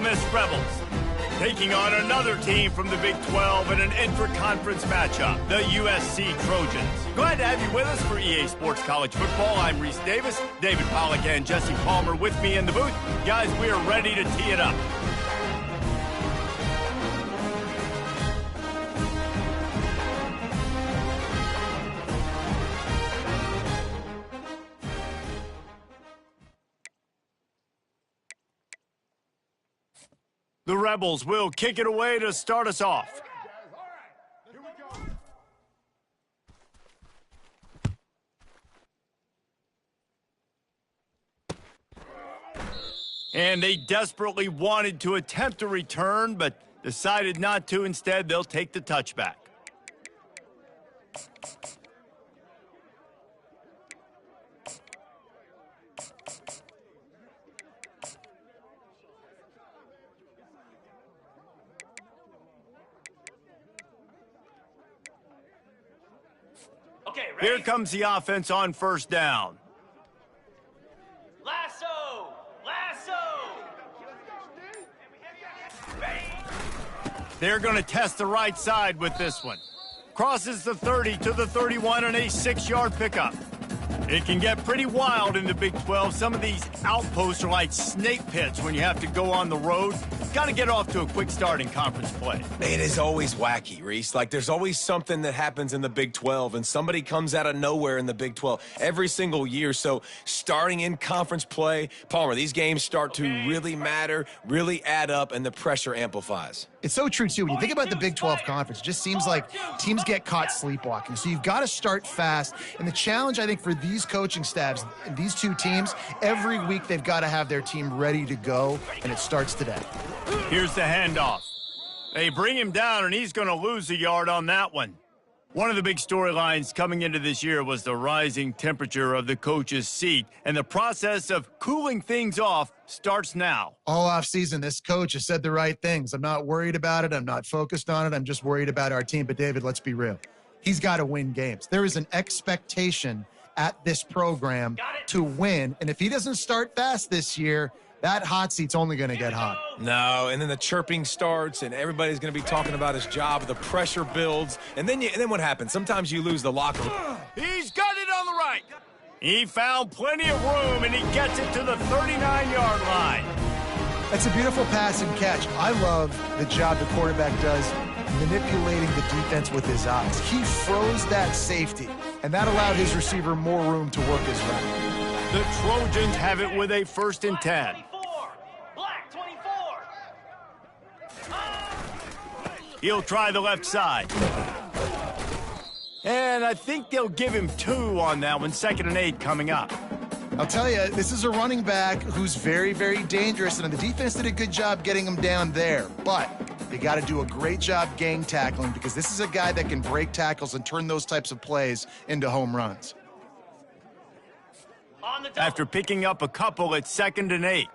Miss Rebels, taking on another team from the Big 12 in an intra-conference matchup, the USC Trojans. Glad to have you with us for EA Sports College Football. I'm Reese Davis, David Pollack and Jesse Palmer with me in the booth. Guys, we are ready to tee it up. The Rebels will kick it away to start us off. And they desperately wanted to attempt a return, but decided not to. Instead, they'll take the touchback. Here comes the offense on first down. Lasso! Lasso! They're going to test the right side with this one. Crosses the 30 to the 31 and a 6-yard pickup. It can get pretty wild in the Big 12. Some of these outposts are like snake pits when you have to go on the road. Got to get off to a quick start in conference play. It is always wacky, Reese. Like, there's always something that happens in the Big 12, and somebody comes out of nowhere in the Big 12 every single year. So starting in conference play, Palmer, these games start to really matter, really add up, and the pressure amplifies. It's so true, too. When you think about the Big 12 Conference, it just seems like teams get caught sleepwalking. So you've got to start fast. And the challenge, I think, for these coaching staffs, these two teams, every week they've got to have their team ready to go, and it starts today. Here's the handoff. They bring him down, and he's going to lose a yard on that one. One of the big storylines coming into this year was the rising temperature of the coach's seat, and the process of cooling things off starts now. All offseason, this coach has said the right things. I'm not worried about it. I'm not focused on it. I'm just worried about our team. But, David, let's be real. He's got to win games. There is an expectation at this program to win, and if he doesn't start fast this year, that hot seat's only going to get hot. No, and then the chirping starts, and everybody's going to be talking about his job. The pressure builds, and then what happens? Sometimes you lose the locker room. He's got it on the right. He found plenty of room, and he gets it to the 39-yard line. That's a beautiful pass and catch. I love the job the quarterback does manipulating the defense with his eyes. He froze that safety, and that allowed his receiver more room to work his route. The Trojans have it with a 1st and 10. Black 24. He'll try the left side. And I think they'll give him 2 on that one. 2nd and 8 coming up. I'll tell you, this is a running back who's very, very dangerous, and the defense did a good job getting him down there. But they got to do a great job gang tackling, because this is a guy that can break tackles and turn those types of plays into home runs. After picking up a couple at 2nd and 8.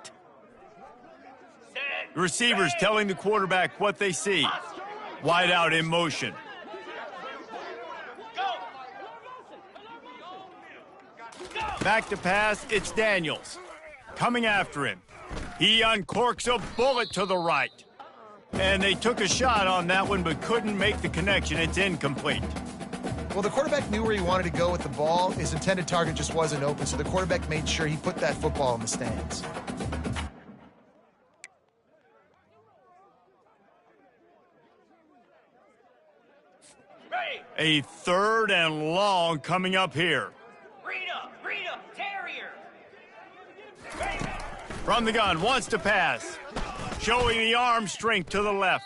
The receivers telling the quarterback what they see. Wide out in motion. Back to pass, it's Daniels. Coming after him. He uncorks a bullet to the right. And they took a shot on that one but couldn't make the connection. It's incomplete. Well, the quarterback knew where he wanted to go with the ball. His intended target just wasn't open, so the quarterback made sure he put that football in the stands. A 3rd and long coming up here. Rita, Terrier. From the gun, wants to pass. Showing the arm strength to the left.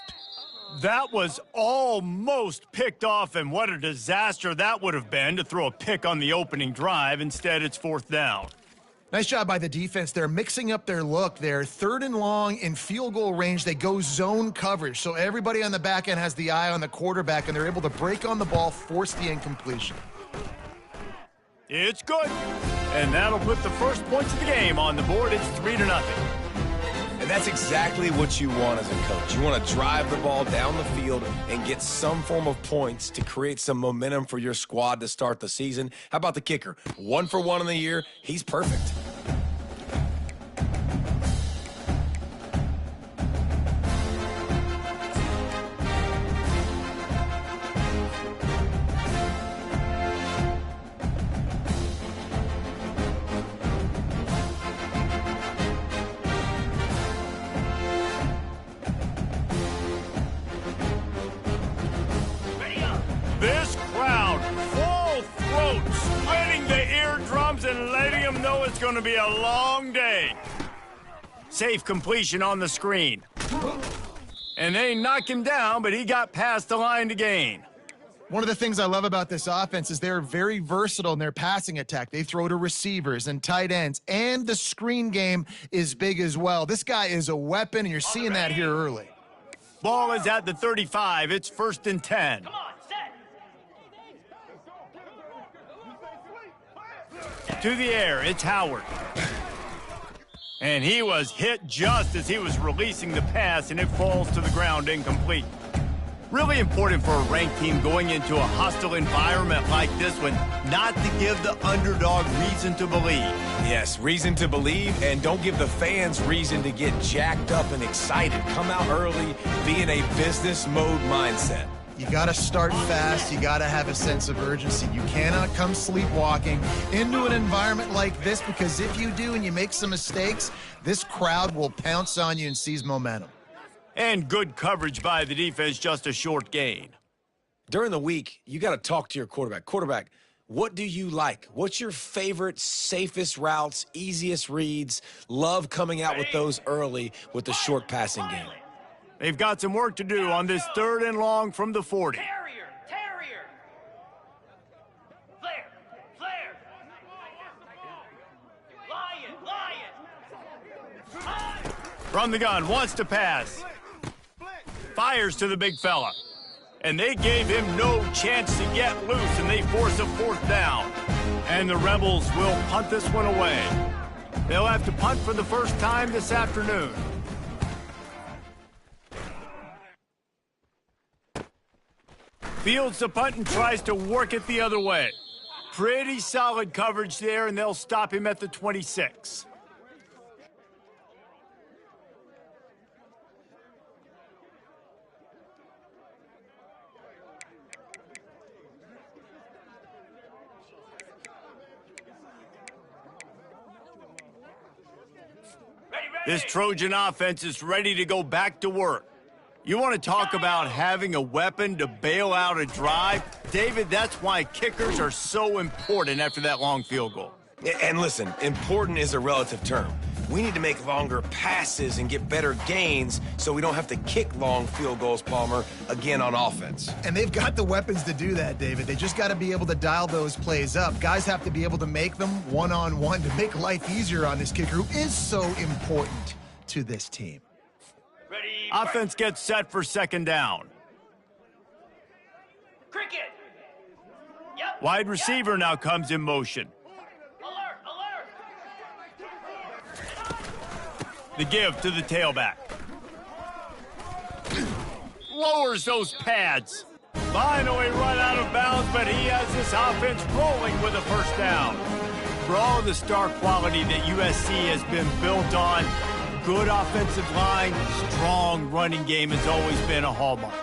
That was almost picked off, and what a disaster that would have been to throw a pick on the opening drive. Instead, it's 4th down. Nice job by the defense. They're mixing up their look. They're 3rd and long in field goal range. They go zone coverage, so everybody on the back end has the eye on the quarterback, and they're able to break on the ball, force the incompletion. It's good, and that'll put the first points of the game on the board. It's 3-0. And that's exactly what you want as a coach. You want to drive the ball down the field and get some form of points to create some momentum for your squad to start the season. How about the kicker? 1 for 1 in the year. He's perfect. it's going to be a long day. Safe completion on the screen. And they knock him down, but he got past the line to gain. One of the things I love about this offense is they're very versatile in their passing attack. They throw to receivers and tight ends, and the screen game is big as well. This guy is a weapon, and you're seeing that here early. Ball is at the 35. It's 1st and 10. Come on, set. To the air, it's Howard. And he was hit just as he was releasing the pass, and it falls to the ground incomplete. Really important for a ranked team going into a hostile environment like this one, not to give the underdog reason to believe. Yes, reason to believe, and don't give the fans reason to get jacked up and excited. Come out early, be in a business mode mindset. You got to start fast. You got to have a sense of urgency. You cannot come sleepwalking into an environment like this, because if you do and you make some mistakes, this crowd will pounce on you and seize momentum. And good coverage by the defense, just a short gain. During the week, you got to talk to your quarterback. Quarterback, what do you like? What's your favorite, safest routes, easiest reads? Love coming out with those early with the short passing game. They've got some work to do on this 3rd and long from the 40. Terrier. Flare. Lion. From the gun, wants to pass. Fires to the big fella. And they gave him no chance to get loose, and they force a 4th down. And the Rebels will punt this one away. They'll have to punt for the first time this afternoon. Fields the punt and tries to work it the other way. Pretty solid coverage there, and they'll stop him at the 26. This Trojan offense is ready to go back to work. You want to talk about having a weapon to bail out a drive? David, that's why kickers are so important after that long field goal. And listen, important is a relative term. We need to make longer passes and get better gains so we don't have to kick long field goals, Palmer, again on offense. And they've got the weapons to do that, David. They just got to be able to dial those plays up. Guys have to be able to make them one-on-one to make life easier on this kicker, who is so important to this team. Ready. Offense gets set for 2nd down. Cricket. Yep. Wide receiver now comes in motion. Alert. The give to the tailback. Lowers those pads. Finally run out of bounds, but he has this offense rolling with a 1st down. For all the star quality that USC has been built on, good offensive line, strong running game has always been a hallmark.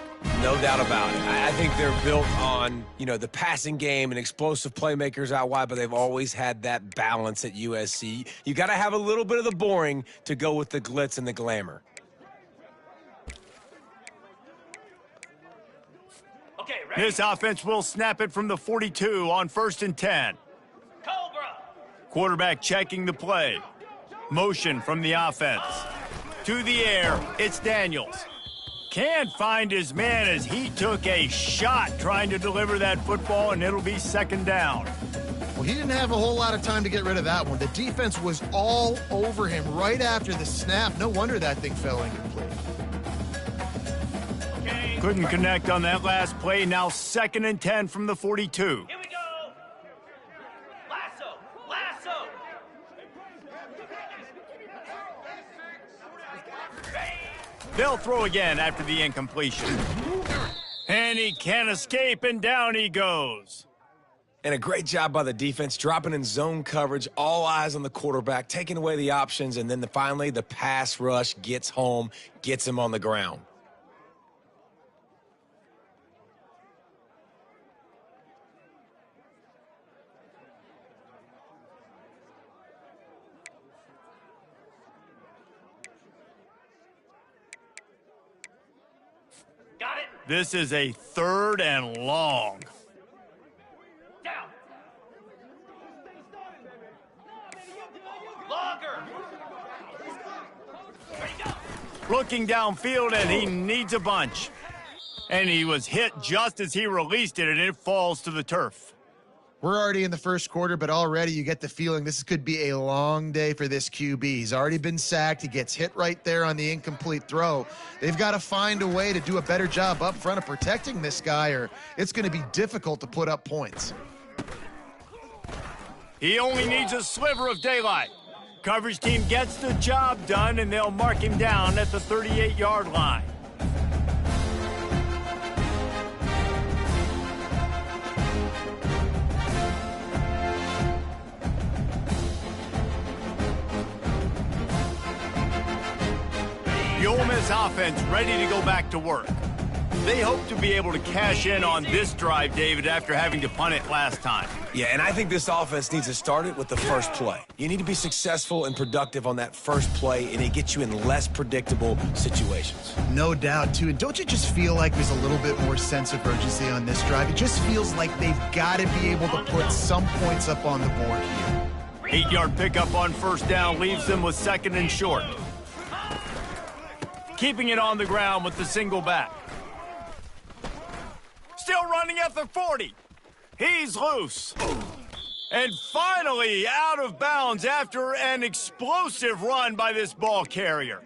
No doubt about it. I think they're built on, the passing game and explosive playmakers out wide, but they've always had that balance at USC. You got to have a little bit of the boring to go with the glitz and the glamour. Okay, ready. This offense will snap it from the 42 on 1st and 10. Cobra. Quarterback checking the play. Motion from the offense. To the air, it's Daniels. Can't find his man as he took a shot trying to deliver that football, and it'll be 2nd down. Well, he didn't have a whole lot of time to get rid of that one. The defense was all over him right after the snap. No wonder that thing fell incomplete. Okay. Couldn't connect on that last play. Now 2nd and 10 from the 42. Here we go. Lasso. They'll throw again after the incompletion. And he can't escape, and down he goes. And a great job by the defense, dropping in zone coverage, all eyes on the quarterback, taking away the options, and then finally the pass rush gets home, gets him on the ground. Got it. This is a 3rd and long. Down. Looking downfield, and he needs a bunch. And he was hit just as he released it, and it falls to the turf. We're already in the first quarter, but already you get the feeling this could be a long day for this QB. He's already been sacked. He gets hit right there on the incomplete throw. They've got to find a way to do a better job up front of protecting this guy, or it's going to be difficult to put up points. He only needs a sliver of daylight. Coverage team gets the job done, and they'll mark him down at the 38-yard line. The Ole Miss offense ready to go back to work. They hope to be able to cash in on this drive, David, after having to punt it last time. Yeah, and I think this offense needs to start it with the first play. You need to be successful and productive on that first play, and it gets you in less predictable situations. No doubt, too. And don't you just feel like there's a little bit more sense of urgency on this drive? It just feels like they've got to be able to put some points up on the board here. 8-yard pickup on first down leaves them with second and short. Keeping it on the ground with the single back. Still running at the 40. He's loose. And finally out of bounds after an explosive run by this ball carrier.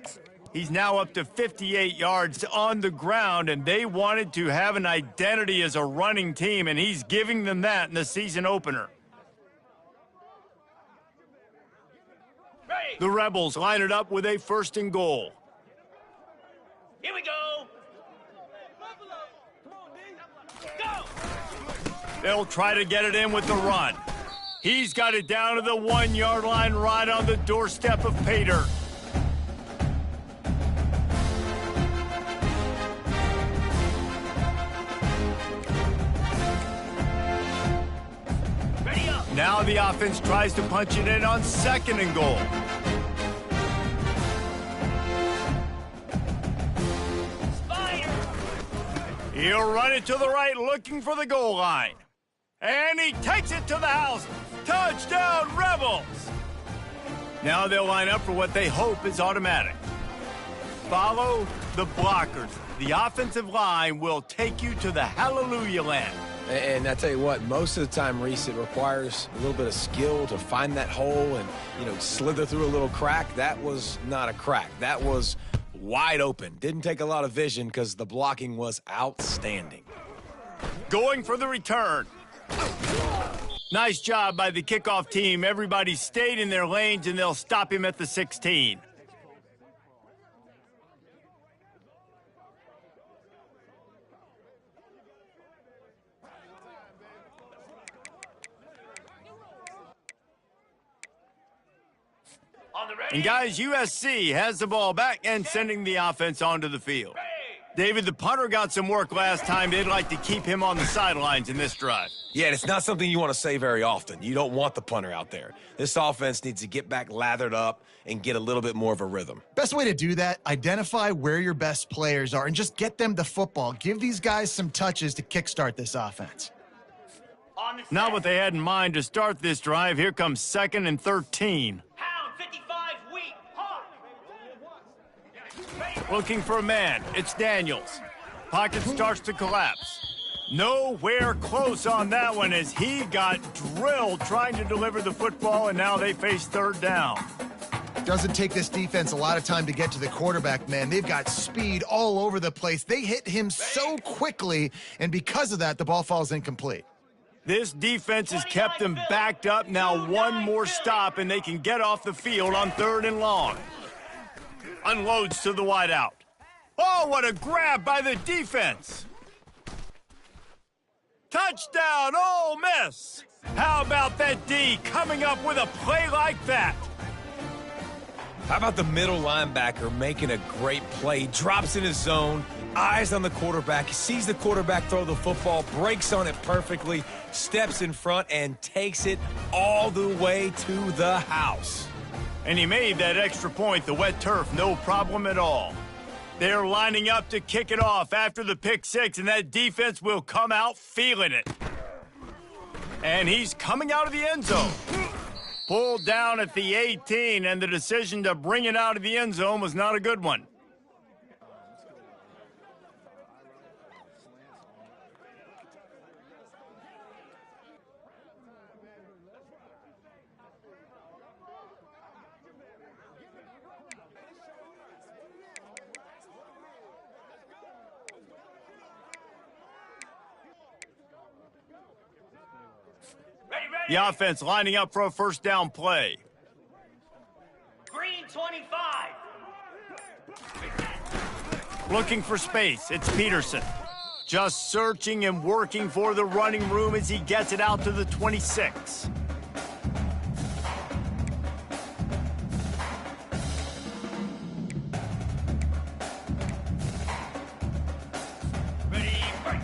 He's now up to 58 yards on the ground, and they wanted to have an identity as a running team, and he's giving them that in the season opener. The Rebels line it up with a first and goal. Here we go. Go. They'll try to get it in with the run. He's got it down to the 1-yard line right on the doorstep of pay dirt. Ready up. Now the offense tries to punch it in on second and goal. He'll run it to the right, looking for the goal line. And he takes it to the house. Touchdown, Rebels! Now they'll line up for what they hope is automatic. Follow the blockers. The offensive line will take you to the hallelujah land. And I tell you what, most of the time, Reese, it requires a little bit of skill to find that hole and, slither through a little crack. That was not a crack. That was wide open. Didn't take a lot of vision because the blocking was outstanding. Going for the return. Nice job by the kickoff team. Everybody stayed in their lanes, and they'll stop him at the 16. And guys, USC has the ball back and sending the offense onto the field. David, the punter got some work last time. They'd like to keep him on the sidelines in this drive. Yeah, and it's not something you want to say very often. You don't want the punter out there. This offense needs to get back lathered up and get a little bit more of a rhythm. Best way to do that, identify where your best players are and just get them the football. Give these guys some touches to kickstart this offense. Not what they had in mind to start this drive. Here comes 2nd and 13. Pound 55 weak. Hard. Looking for a man. It's Daniels. Pocket starts to collapse. Nowhere close on that one as he got drilled trying to deliver the football, and now they face third down. Doesn't take this defense a lot of time to get to the quarterback, man. They've got speed all over the place. They hit him so quickly, and because of that, the ball falls incomplete. This defense has kept them backed up. Now one more stop, and they can get off the field on 3rd and long. Unloads to the wideout. Oh, what a grab by the defense. Touchdown, Ole Miss. How about that D coming up with a play like that? How about the middle linebacker making a great play? Drops in his zone, eyes on the quarterback, sees the quarterback throw the football, breaks on it perfectly, steps in front, and takes it all the way to the house. And he made that extra point, the wet turf, no problem at all. They're lining up to kick it off after the pick six, and that defense will come out feeling it. And he's coming out of the end zone. Pulled down at the 18, and the decision to bring it out of the end zone was not a good one. The offense lining up for a first down play. Green 25. Looking for space, it's Peterson. Just searching and working for the running room as he gets it out to the 26. Ready, break.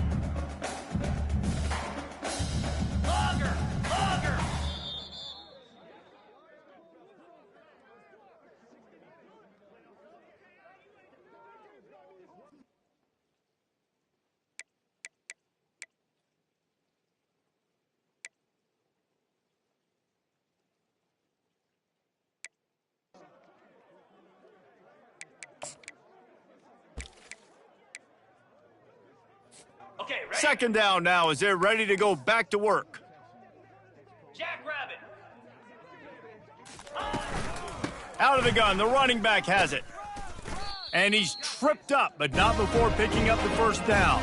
Longer, longer. Okay, ready? Second down now as they're ready to go back to work. Jackrabbit. Out of the gun, the running back has it. And he's tripped up, but not before picking up the first down.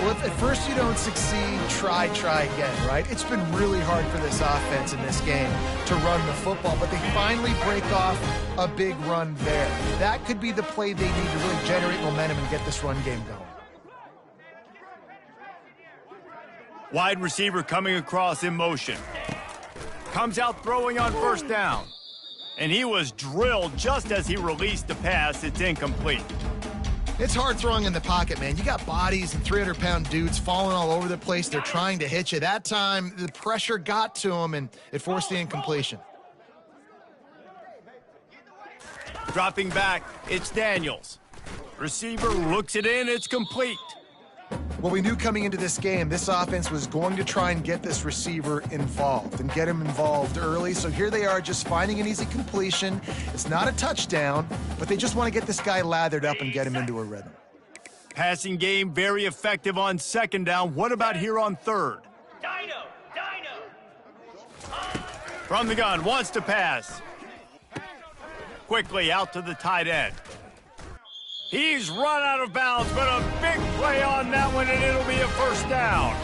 Well, if at first you don't succeed, try again, right? It's been really hard for this offense in this game to run the football, but they finally break off a big run there. That could be the play they need to really generate momentum and get this run game going. Wide receiver coming across in motion. Comes out throwing on first down. And he was drilled just as he released the pass. It's incomplete. It's hard throwing in the pocket, man. You got bodies and 300-pound dudes falling all over the place. They're trying to hit you. That time, the pressure got to him, and it forced the incompletion. Dropping back, it's Daniels. Receiver looks it in, it's complete. Well, we knew coming into this game, this offense was going to try and get this receiver involved and get him involved early. So here they are just finding an easy completion. It's not a touchdown, but they just want to get this guy lathered up and get him into a rhythm. Passing game very effective on second down. What about here on third? Dino. From the gun, wants to pass. Quickly out to the tight end. He's run out of bounds, but a big play on that one, and it'll be a first down.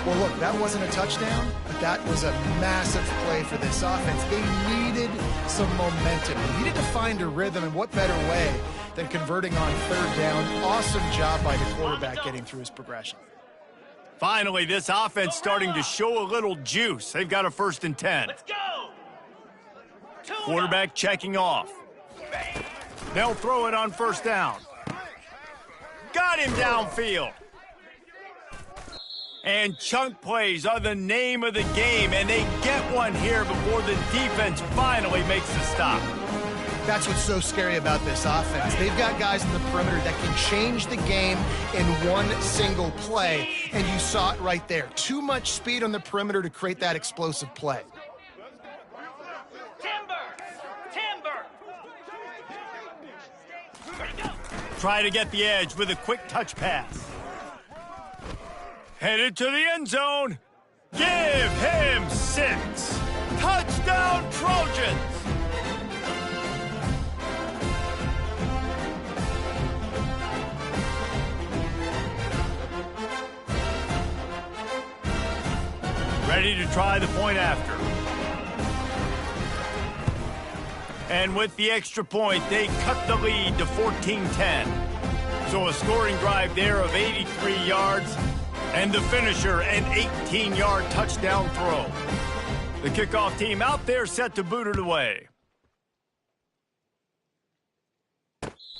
Well, look, that wasn't a touchdown, but that was a massive play for this offense. They needed some momentum. They needed to find a rhythm, and what better way than converting on third down. Awesome job by the quarterback getting through his progression. Finally, this offense starting to show a little juice. They've got a 1st and 10. Let's go. Quarterback checking off. They'll throw it on first down. Got him downfield. And chunk plays are the name of the game, and they get one here before the defense finally makes the stop. That's what's so scary about this offense. They've got guys in the perimeter that can change the game in one single play, and you saw it right there. Too much speed on the perimeter to create that explosive play. Timber. Ready, go. Try to get the edge with a quick touch pass. Headed to the end zone. Give him 6. Touchdown, Trojans! Ready to try the point after. And with the extra point, they cut the lead to 14-10. So a scoring drive there of 83 yards, and the finisher, an 18-yard touchdown throw. The kickoff team out there set to boot it away.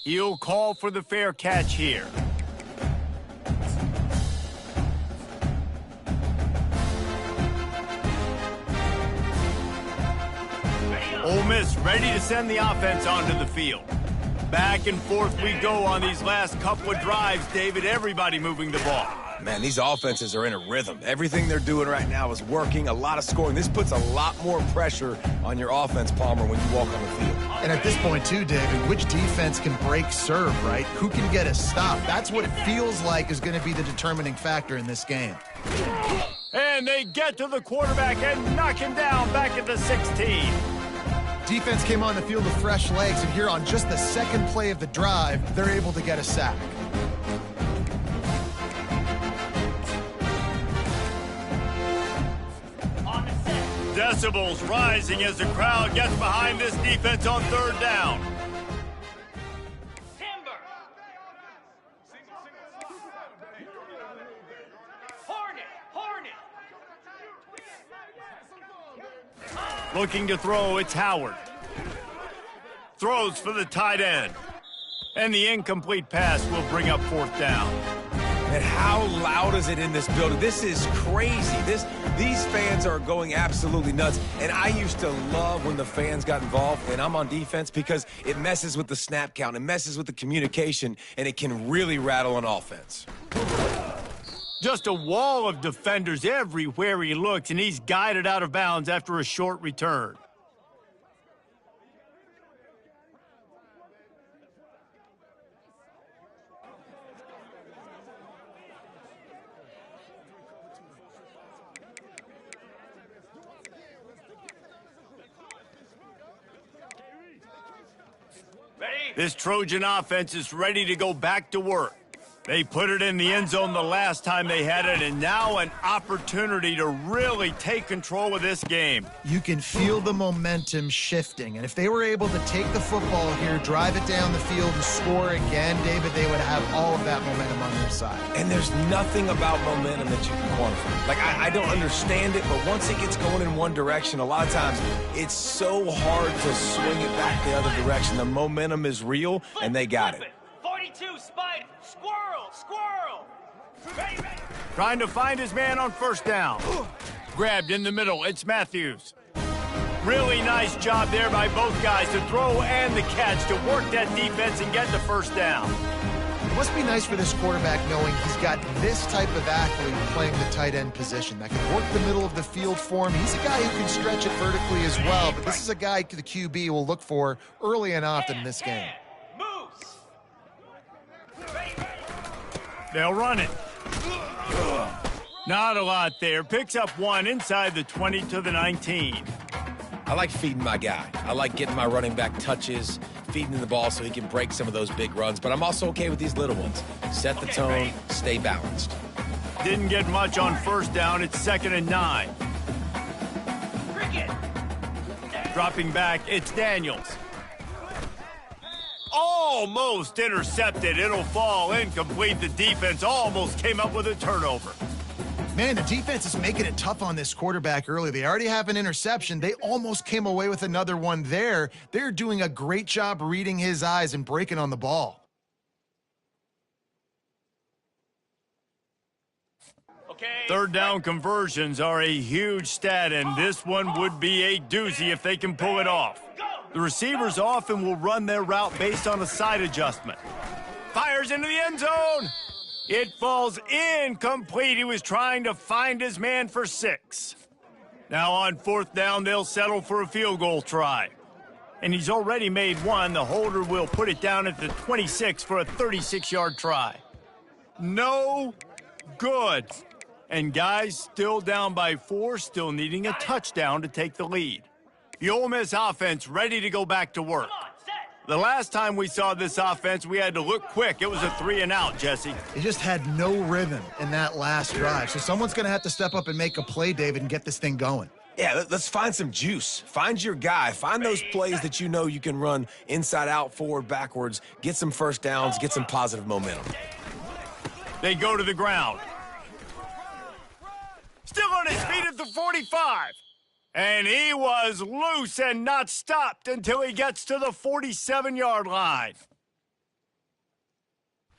He'll call for the fair catch here. Ole Miss ready to send the offense onto the field. Back and forth we go on these last couple of drives, David. Everybody moving the ball. Man, these offenses are in a rhythm. Everything they're doing right now is working, a lot of scoring. This puts a lot more pressure on your offense, Palmer, when you walk on the field. And at this point, too, David, which defense can break serve, right? Who can get a stop? That's what it feels like is going to be the determining factor in this game. And they get to the quarterback and knock him down back at the 16. Defense came on the field with fresh legs, and here on just the second play of the drive, they're able to get a sack. On the Decibels rising as the crowd gets behind this defense on third down. Timber. Hornet. Looking to throw, it's Howard. Throws for the tight end. And the incomplete pass will bring up fourth down. And how loud is it in this building? This is crazy. These fans are going absolutely nuts. And I used to love when the fans got involved, and I'm on defense, because it messes with the snap count, it messes with the communication, and it can really rattle an offense. Just a wall of defenders everywhere he looks, and he's guided out of bounds after a short return. This Trojan offense is ready to go back to work. They put it in the end zone the last time they had it, and now an opportunity to really take control of this game. You can feel the momentum shifting, and if they were able to take the football here, drive it down the field, and score again, David, they would have all of that momentum on their side. And there's nothing about momentum that you can quantify. Like, I don't understand it, but once it gets going in one direction, a lot of times it's so hard to swing it back the other direction. The momentum is real, and they got it. 42, Spider. Squirrel. Ready. Trying to find his man on first down. Grabbed in the middle, it's Matthews. Really nice job there by both guys to throw and the catch to work that defense and get the first down. It must be nice for this quarterback knowing he's got this type of athlete playing the tight end position that can work the middle of the field for him. He's a guy who can stretch it vertically as well, but this is a guy the QB will look for early and often in this game. Moves. They'll run it. Not a lot there. Picks up one inside the 20 to the 19. I like feeding my guy. I like getting my running back touches, feeding him the ball so he can break some of those big runs. But I'm also okay with these little ones. Set the tone, stay balanced. Didn't get much on first down. It's 2nd and 9. Cricket. Dropping back, it's Daniels. Almost intercepted. It'll fall incomplete. The defense almost came up with a turnover. Man, the defense is making it tough on this quarterback early. They already have an interception. They almost came away with another one there. They're doing a great job reading his eyes and breaking on the ball. Okay. Third down conversions are a huge stat, and this one would be a doozy if they can pull it off. The receivers often will run their route based on a side adjustment. Fires into the end zone. It falls incomplete. He was trying to find his man for 6. Now on fourth down, they'll settle for a field goal try. And he's already made one. The holder will put it down at the 26 for a 36-yard try. No good. And guys, still down by 4, still needing a touchdown to take the lead. The Ole Miss offense ready to go back to work. The last time we saw this offense, we had to look quick. It was a 3-and-out, Jesse. They just had no rhythm in that last drive. So someone's going to have to step up and make a play, David, and get this thing going. Yeah, let's find some juice. Find your guy. Find those plays that you know you can run inside out, forward, backwards. Get some first downs. Get some positive momentum. They go to the ground. Still on his feet at the 45. And he was loose and not stopped until he gets to the 47-yard line.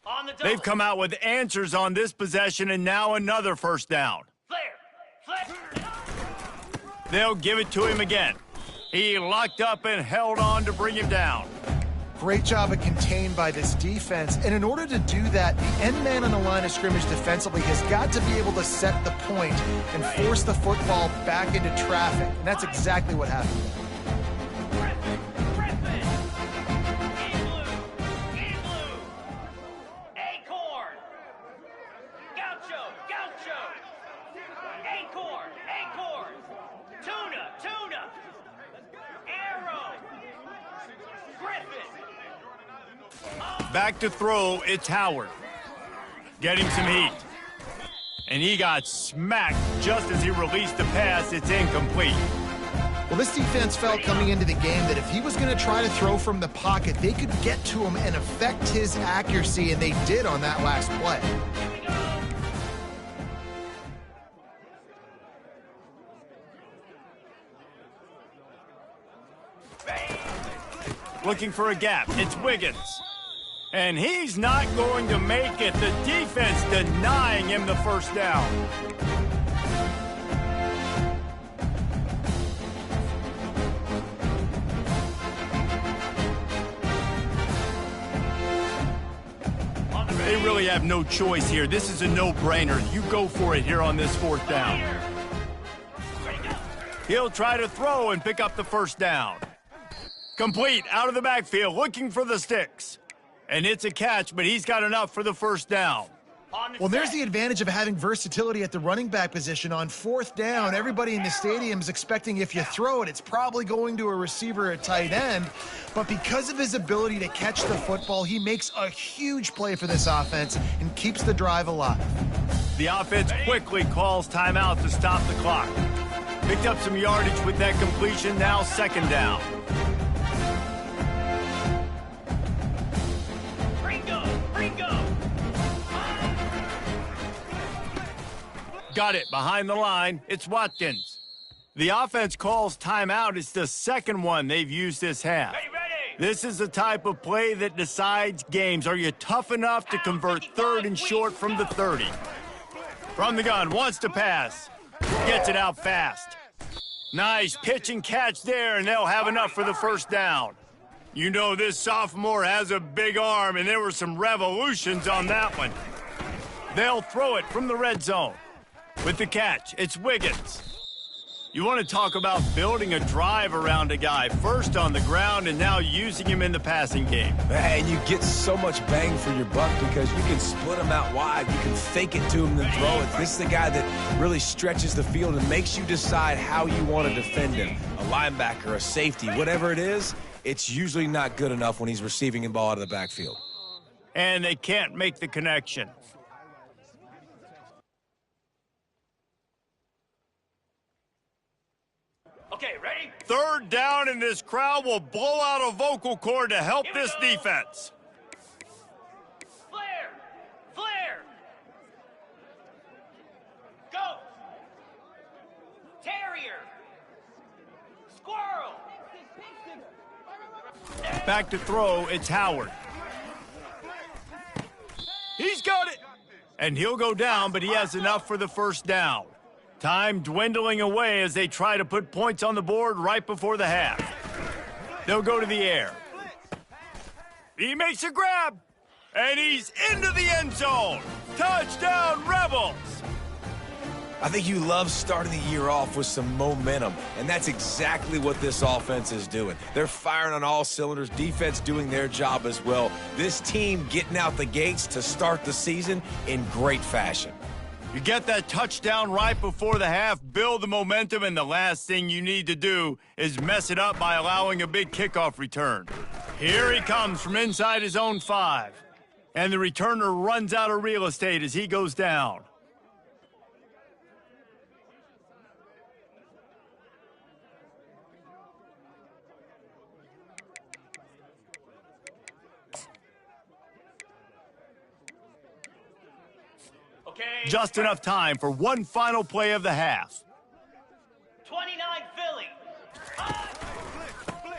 On the double. They've come out with answers on this possession, and now another first down. Flare. They'll give it to him again. He locked up and held on to bring him down. Great job of contained by this defense. And in order to do that, the end man on the line of scrimmage defensively has got to be able to set the point and force the football back into traffic. And that's exactly what happened. Griffin. In blue. Acorn. Gaucho. Acorn. Tuna. Arrow. Griffin. Back to throw, it's Howard. Getting some heat. And he got smacked just as he released the pass. It's incomplete. Well, this defense felt coming into the game that if he was going to try to throw from the pocket, they could get to him and affect his accuracy, and they did on that last play. Looking for a gap. It's Wiggins. And he's not going to make it. The defense denying him the first down. They really have no choice here. This is a no-brainer. You go for it here on this fourth down. He'll try to throw and pick up the first down. Complete out of the backfield, looking for the sticks. And it's a catch, but he's got enough for the first down. Well, there's the advantage of having versatility at the running back position. On fourth down, everybody in the stadium is expecting if you throw it, it's probably going to a receiver at tight end. But because of his ability to catch the football, he makes a huge play for this offense and keeps the drive alive. The offense quickly calls timeout to stop the clock. Picked up some yardage with that completion, now second down. Got it behind the line. It's Watkins. The offense calls timeout. It's the second one they've used this half. This is the type of play that decides games. Are you tough enough to convert third and short from the 30? From the gun, wants to pass. Gets it out fast. Nice pitch and catch there, and they'll have enough for the first down. You know this sophomore has a big arm, and there were some revolutions on that one. They'll throw it from the red zone. With the catch, it's Wiggins. You want to talk about building a drive around a guy, first on the ground and now using him in the passing game. And you get so much bang for your buck because you can split him out wide. You can fake it to him and throw it. This is the guy that really stretches the field and makes you decide how you want to defend him. A linebacker, a safety, whatever it is, it's usually not good enough when he's receiving the ball out of the backfield. And they can't make the connection. Okay, ready? Third down, and this crowd will blow out a vocal cord to help this defense. Flare! Flare! Go! Terrier! Squirrel! Back to throw, it's Howard. He's got it! And he'll go down, but he has enough for the first down. Time dwindling away as they try to put points on the board right before the half. They'll go to the air. He makes a grab, and he's into the end zone. Touchdown, Rebels! I think you love starting the year off with some momentum, and that's exactly what this offense is doing. They're firing on all cylinders, defense doing their job as well. This team getting out the gates to start the season in great fashion. You get that touchdown right before the half, build the momentum, and the last thing you need to do is mess it up by allowing a big kickoff return. Here he comes from inside his own 5. And the returner runs out of real estate as he goes down. Okay. Just enough time for one final play of the half. 29 Philly.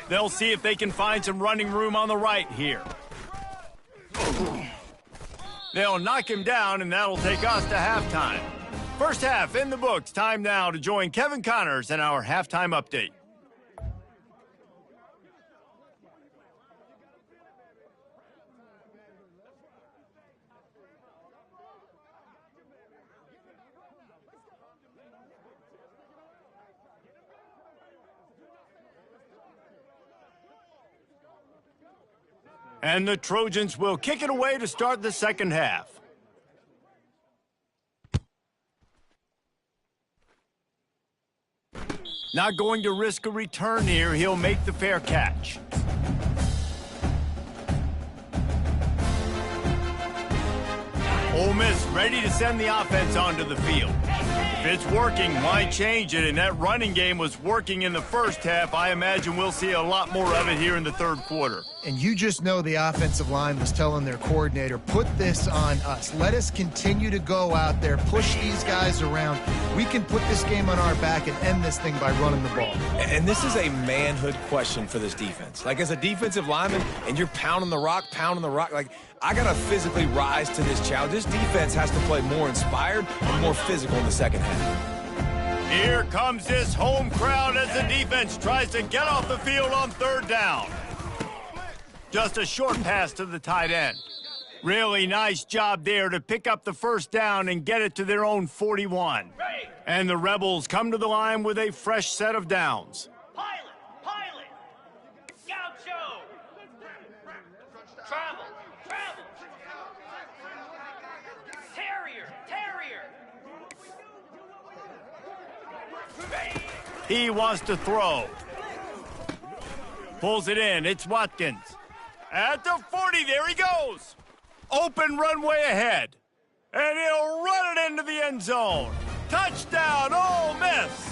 They'll see if they can find some running room on the right here. They'll knock him down, and that'll take us to halftime. First half in the books. Time now to join Kevin Connors in our halftime update. And the Trojans will kick it away to start the second half. Not going to risk a return here. He'll make the fair catch. Ole Miss ready to send the offense onto the field. If it's working, why change it? And that running game was working in the first half. I imagine we'll see a lot more of it here in the third quarter. And you just know the offensive line was telling their coordinator, put this on us. Let us continue to go out there, push these guys around. We can put this game on our back and end this thing by running the ball. And this is a manhood question for this defense. Like, as a defensive lineman, and you're pounding the rock, like, I got to physically rise to this challenge. This defense has to play more inspired and more physical in the second half. Here comes this home crowd as the defense tries to get off the field on third down. Just a short pass to the tight end. Really nice job there to pick up the first down and get it to their own 41. And the Rebels come to the line with a fresh set of downs. Pilot. Gaucho. Travel. Terrier. He wants to throw. Pulls it in. It's Watkins. At the 40, there he goes. Open runway ahead. And he'll run it into the end zone. Touchdown, Ole Miss.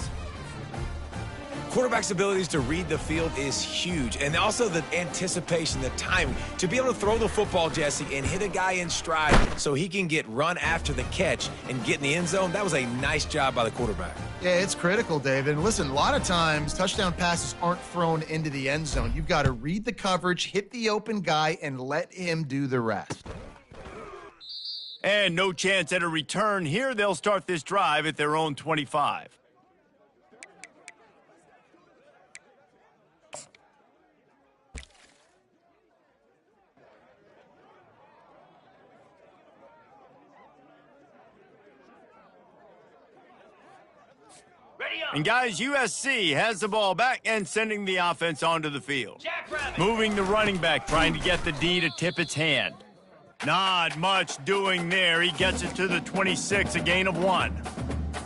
Quarterback's abilities to read the field is huge. And also the anticipation, the timing. To be able to throw the football, Jesse, and hit a guy in stride so he can get run after the catch and get in the end zone, that was a nice job by the quarterback. Yeah, it's critical, David. And listen, a lot of times touchdown passes aren't thrown into the end zone. You've got to read the coverage, hit the open guy, and let him do the rest. And no chance at a return here. They'll start this drive at their own 25. And guys, USC has the ball back and sending the offense onto the field. Moving the running back, trying to get the D to tip its hand. Not much doing there. He gets it to the 26, a gain of 1.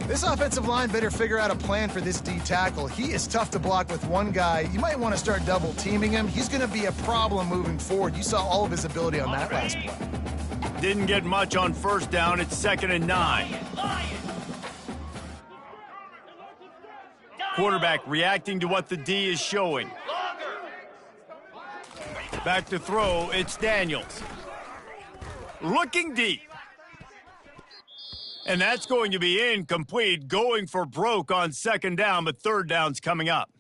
This offensive line better figure out a plan for this D tackle. He is tough to block with one guy. You might want to start double teaming him. He's going to be a problem moving forward. You saw all of his ability on that last play. Didn't get much on first down. It's 2nd and 9. Quarterback reacting to what the D is showing. Back to throw, it's Daniels. Looking deep. And that's going to be incomplete, going for broke on 2nd down, but 3rd down's coming up.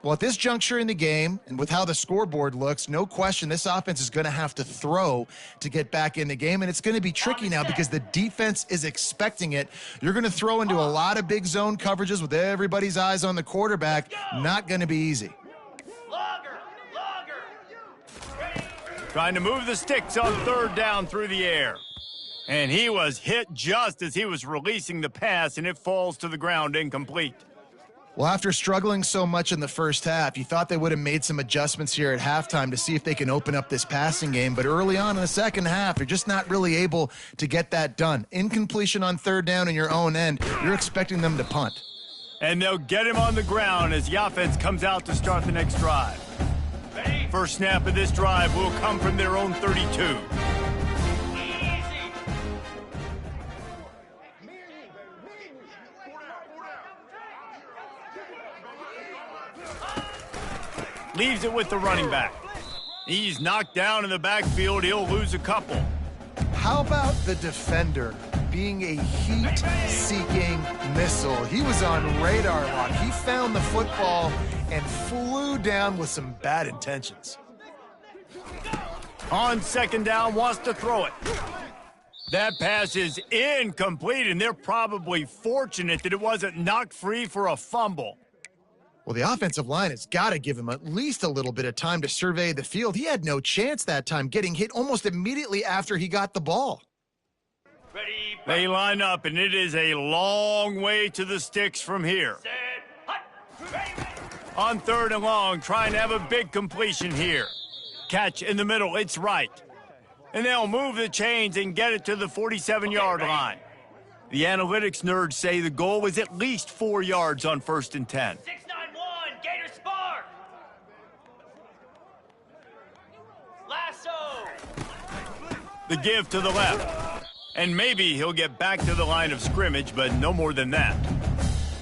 Well, at this juncture in the game, and with how the scoreboard looks, no question this offense is going to have to throw to get back in the game, and it's going to be tricky now because the defense is expecting it. You're going to throw into a lot of big zone coverages with everybody's eyes on the quarterback. Not going to be easy. Trying to move the sticks on 3rd down through the air. And he was hit just as he was releasing the pass, and it falls to the ground incomplete. Well, after struggling so much in the first half, you thought they would have made some adjustments here at halftime to see if they can open up this passing game. But early on in the second half, you're just not really able to get that done. Incompletion on 3rd down in your own end, you're expecting them to punt. And they'll get him on the ground as the offense comes out to start the next drive. First snap of this drive will come from their own 32. Leaves it with the running back. He's knocked down in the backfield. He'll lose a couple. How about the defender being a heat-seeking missile? He was on radar lock. He found the football and flew down with some bad intentions. On 2nd down, wants to throw it. That pass is incomplete, and they're probably fortunate that it wasn't knocked free for a fumble. Well, the offensive line has got to give him at least a little bit of time to survey the field. He had no chance that time, getting hit almost immediately after he got the ball. They line up, and it is a long way to the sticks from here. On 3rd and long, trying to have a big completion here. Catch in the middle, it's right. And they'll move the chains and get it to the 47-yard line. The analytics nerds say the goal was at least 4 yards on 1st and 10. 6-9-1, Gator Spark. Lasso. The give to the left. And maybe he'll get back to the line of scrimmage, but no more than that.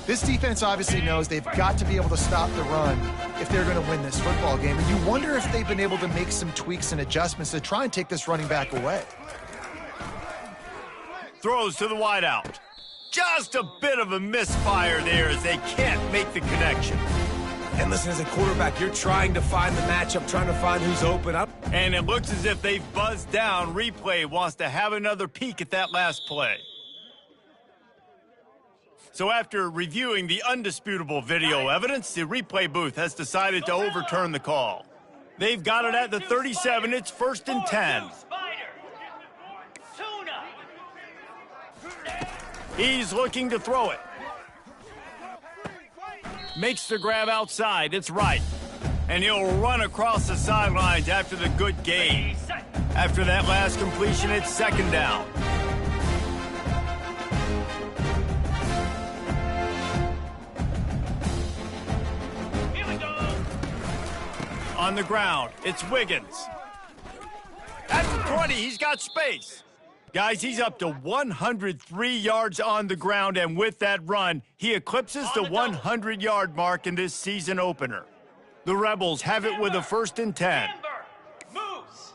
This defense obviously knows they've got to be able to stop the run if they're going to win this football game. And you wonder if they've been able to make some tweaks and adjustments to try and take this running back away. Throws to the wideout. Just a bit of a misfire there as they can't make the connection. And listen, as a quarterback, you're trying to find the matchup, trying to find who's open up. And it looks as if they've buzzed down. Replay wants to have another peek at that last play. So after reviewing the undisputable video evidence, the replay booth has decided to overturn the call. They've got it at the 37. It's 1st and 10. He's looking to throw it. Makes the grab outside. It's right. And he'll run across the sidelines after the good gain. After that last completion, it's 2nd down. Here we go. On the ground, it's Wiggins. At the 20, he's got space. Guys, he's up to 103 yards on the ground, and with that run, he eclipses the 100-yard mark in this season opener. The Rebels have it with a 1st and 10. Moves.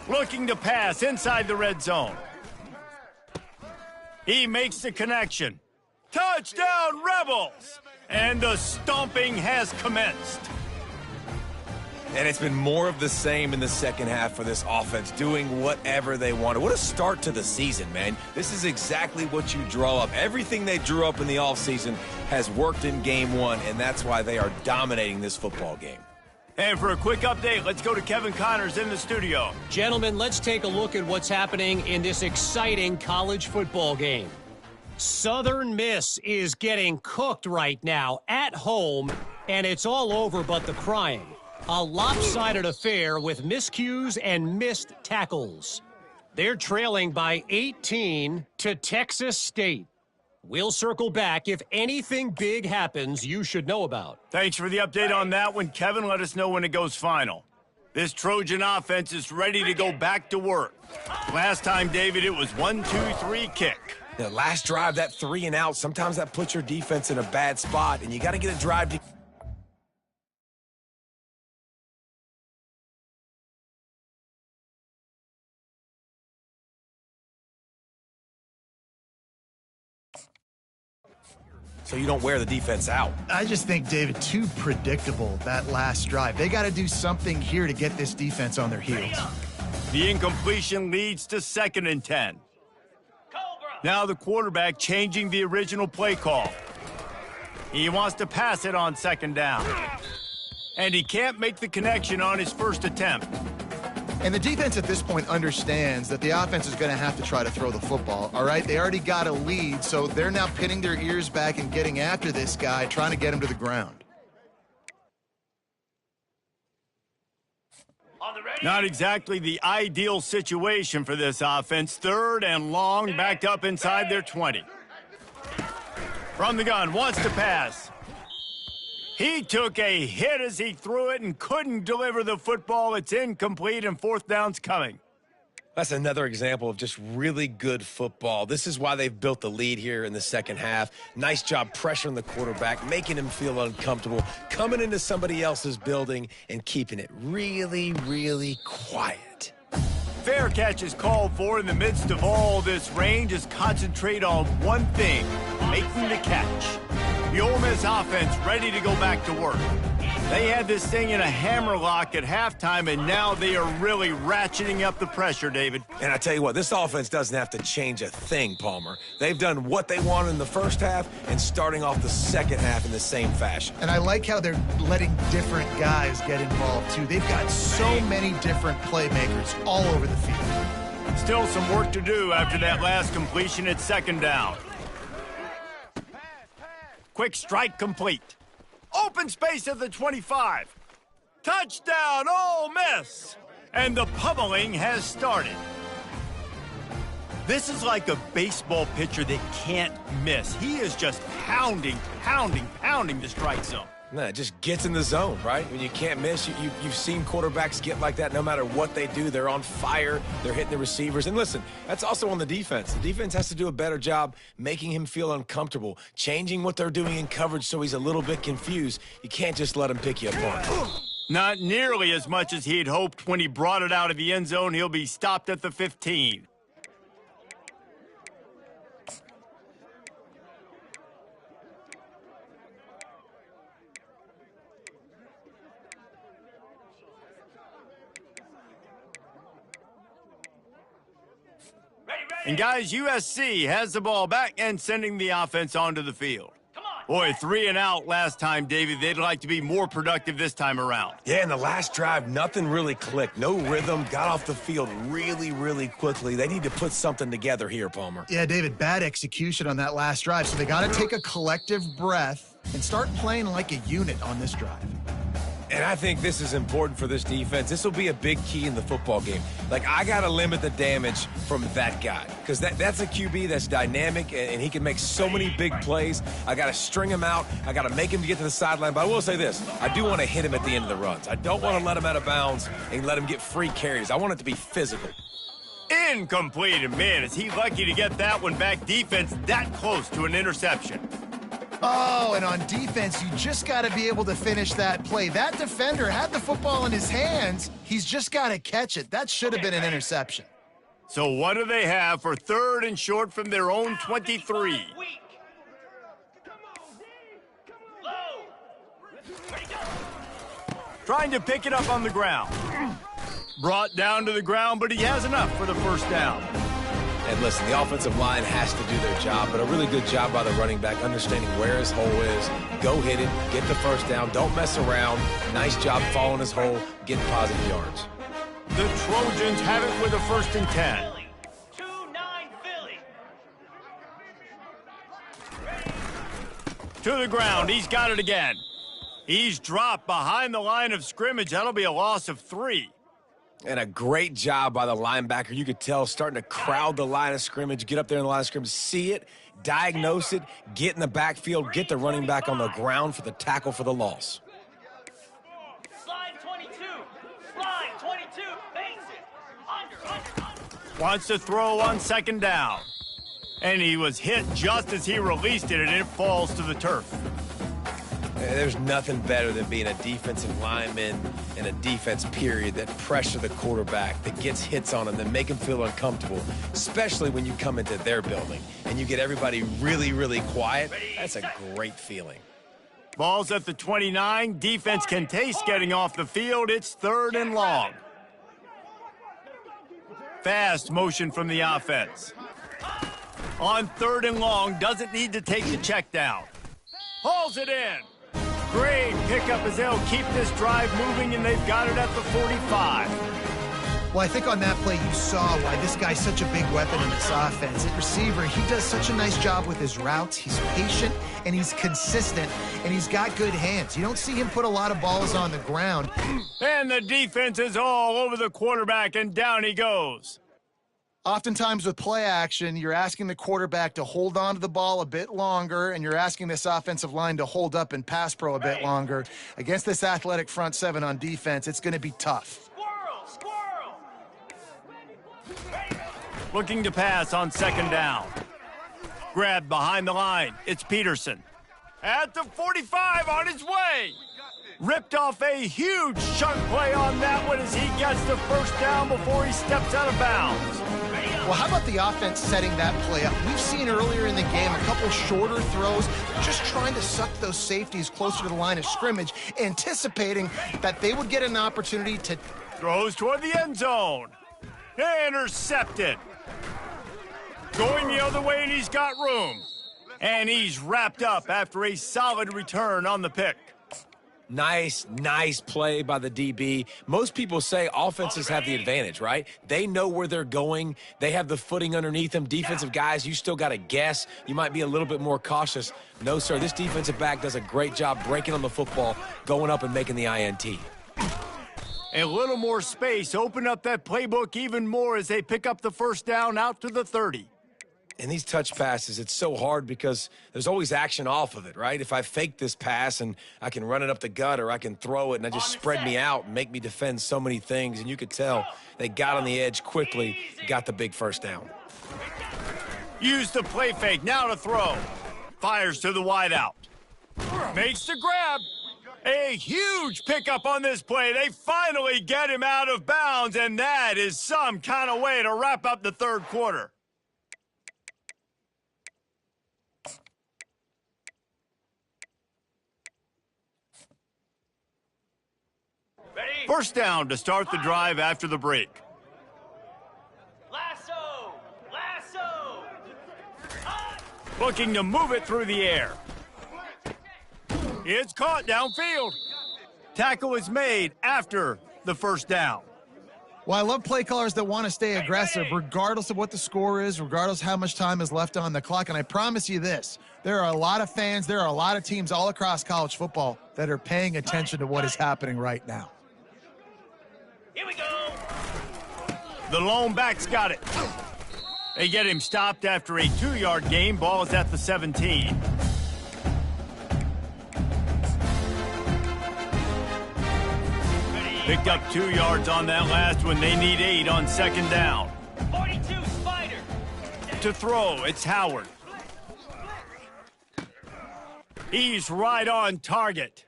Looking to pass inside the red zone. He makes the connection. Touchdown, Rebels! And the stomping has commenced. And it's been more of the same in the second half for this offense, doing whatever they wanted. What a start to the season, man. This is exactly what you draw up. Everything they drew up in the offseason has worked in game one, and that's why they are dominating this football game. And for a quick update, let's go to Kevin Connors in the studio. Gentlemen, let's take a look at what's happening in this exciting college football game. Southern Miss is getting cooked right now at home, and it's all over but the crying. A lopsided affair with miscues and missed tackles. They're trailing by 18 to Texas State. We'll circle back if anything big happens you should know about. Thanks for the update on that one, Kevin. Let us know when it goes final. This Trojan offense is ready to go back to work. Last time, David, it was 1-2-3 kick. The last drive, that 3 and out, sometimes that puts your defense in a bad spot, and you got to get a drive to... so you don't wear the defense out. I just think, David, too predictable, that last drive. They got to do something here to get this defense on their heels. The incompletion leads to 2nd and 10. Now the quarterback changing the original play call. He wants to pass it on 2nd down. And he can't make the connection on his first attempt. And the defense at this point understands that the offense is going to have to try to throw the football, all right? They already got a lead, so they're now pinning their ears back and getting after this guy, trying to get him to the ground. Not exactly the ideal situation for this offense. 3rd and long, backed up inside their 20. From the gun, wants to pass. He took a hit as he threw it and couldn't deliver the football. It's incomplete, and 4th down's coming. That's another example of just really good football. This is why they've built the lead here in the second half. Nice job pressuring the quarterback, making him feel uncomfortable, coming into somebody else's building and keeping it really, really quiet. Fair catch is called for in the midst of all this rain. Just concentrate on one thing, making the catch. The Ole Miss offense ready to go back to work. They had this thing in a hammerlock at halftime, and now they are really ratcheting up the pressure, David. And I tell you what, this offense doesn't have to change a thing, Palmer. They've done what they wanted in the first half and starting off the second half in the same fashion. And I like how they're letting different guys get involved, too. They've got so many different playmakers all over the field. Still some work to do after that last completion at 2nd down. Quick strike complete. Open space at the 25. Touchdown, Ole Miss! And the pummeling has started. This is like a baseball pitcher that can't miss. He is just pounding the strike zone. No, it just gets in the zone, right? When you can't miss, you've seen quarterbacks get like that no matter what they do. They're on fire. They're hitting the receivers. And listen, that's also on the defense. The defense has to do a better job making him feel uncomfortable, changing what they're doing in coverage so he's a little bit confused. You can't just let him pick you apart. Not nearly as much as he'd hoped when he brought it out of the end zone. He'll be stopped at the 15. And guys, USC has the ball back and sending the offense onto the field. Boy, 3 and out last time, David. They'd like to be more productive this time around. Yeah, in the last drive, nothing really clicked. No rhythm, got off the field really, really quickly. They need to put something together here, Palmer. Yeah, David, bad execution on that last drive. So they got to take a collective breath and start playing like a unit on this drive. And I think this is important for this defense. This will be a big key in the football game. Like, I got to limit the damage from that guy because that's a QB that's dynamic, and he can make so many big plays. I got to string him out. I got to make him get to the sideline. But I will say this. I do want to hit him at the end of the runs. I don't want to let him out of bounds and let him get free carries. I want it to be physical. Incomplete, and man, is he lucky to get that one back. Defense that close to an interception. Oh, and on defense, you just got to be able to finish that play. That defender had the football in his hands. He's just got to catch it. That should have been an interception. So what do they have for 3rd and short from their own 23? Trying to pick it up on the ground. Brought down to the ground, but he has enough for the first down. And listen, the offensive line has to do their job, but a really good job by the running back understanding where his hole is. Go hit it, get the first down, don't mess around. Nice job following his hole, getting positive yards. The Trojans have it with a 1st and 10. 2-9 Philly. To the ground, he's got it again. He's dropped behind the line of scrimmage. That'll be a loss of 3. And a great job by the linebacker. You could tell starting to crowd the line of scrimmage, get up there in the line of scrimmage, see it, diagnose it, get in the backfield, get the running back on the ground for the tackle for the loss. Slide 22. Slide 22. Face it. Under. Wants to throw on 2nd down. And he was hit just as he released it, and it falls to the turf. There's nothing better than being a defensive lineman in a defense period that pressure the quarterback, that gets hits on him, that make him feel uncomfortable, especially when you come into their building and you get everybody really, really quiet. That's a great feeling. Ball's at the 29. Defense can taste getting off the field. It's 3rd and long. Fast motion from the offense. On 3rd and long, doesn't need to take the check down. Hauls it in. Great pickup as they'll keep this drive moving, and they've got it at the 45. Well, I think on that play you saw why this guy's such a big weapon in this offense. At receiver, he does such a nice job with his routes. He's patient, and he's consistent, and he's got good hands. You don't see him put a lot of balls on the ground. And the defense is all over the quarterback, and down he goes. Oftentimes with play action, you're asking the quarterback to hold on to the ball a bit longer, and you're asking this offensive line to hold up and pass pro a bit longer. Against this athletic front 7 on defense, it's going to be tough. Squirrel. Looking to pass on 2nd down. Grabbed behind the line. It's Peterson. At the 45 on his way. Ripped off a huge chunk play on that one as he gets the first down before he steps out of bounds. Well, how about the offense setting that play up? We've seen earlier in the game a couple shorter throws, just trying to suck those safeties closer to the line of scrimmage, anticipating that they would get an opportunity to... Throws toward the end zone. Intercepted. Going the other way, and he's got room. And he's wrapped up after a solid return on the pick. Nice play by the DB. Most people say offenses have the advantage, right? They know where they're going. They have the footing underneath them. Defensive guys, you still got to guess. You might be a little bit more cautious. No, sir, this defensive back does a great job breaking on the football, going up and making the INT. A little more space. Open up that playbook even more as they pick up the first down out to the 30. And these touch passes, it's so hard because there's always action off of it, right? If I fake this pass and I can run it up the gut or I can throw it and I just spread me out and make me defend so many things. And you could tell they got on the edge quickly, got the big first down. Use the play fake, now to throw. Fires to the wideout. Makes the grab. A huge pickup on this play. They finally get him out of bounds, and that is some kind of way to wrap up the third quarter. First down to start the drive after the break. Lasso! Lasso! Looking to move it through the air. It's caught downfield. Tackle is made after the first down. Well, I love play callers that want to stay aggressive regardless of what the score is, regardless how much time is left on the clock. And I promise you this, there are a lot of fans, there are a lot of teams all across college football that are paying attention to what is happening right now. Here we go! The lone back's got it. They get him stopped after a 2-yard gain. Ball is at the 17. Picked up 2 yards on that last one. They need 8 on second down. 42 Spider! To throw, it's Howard. He's right on target.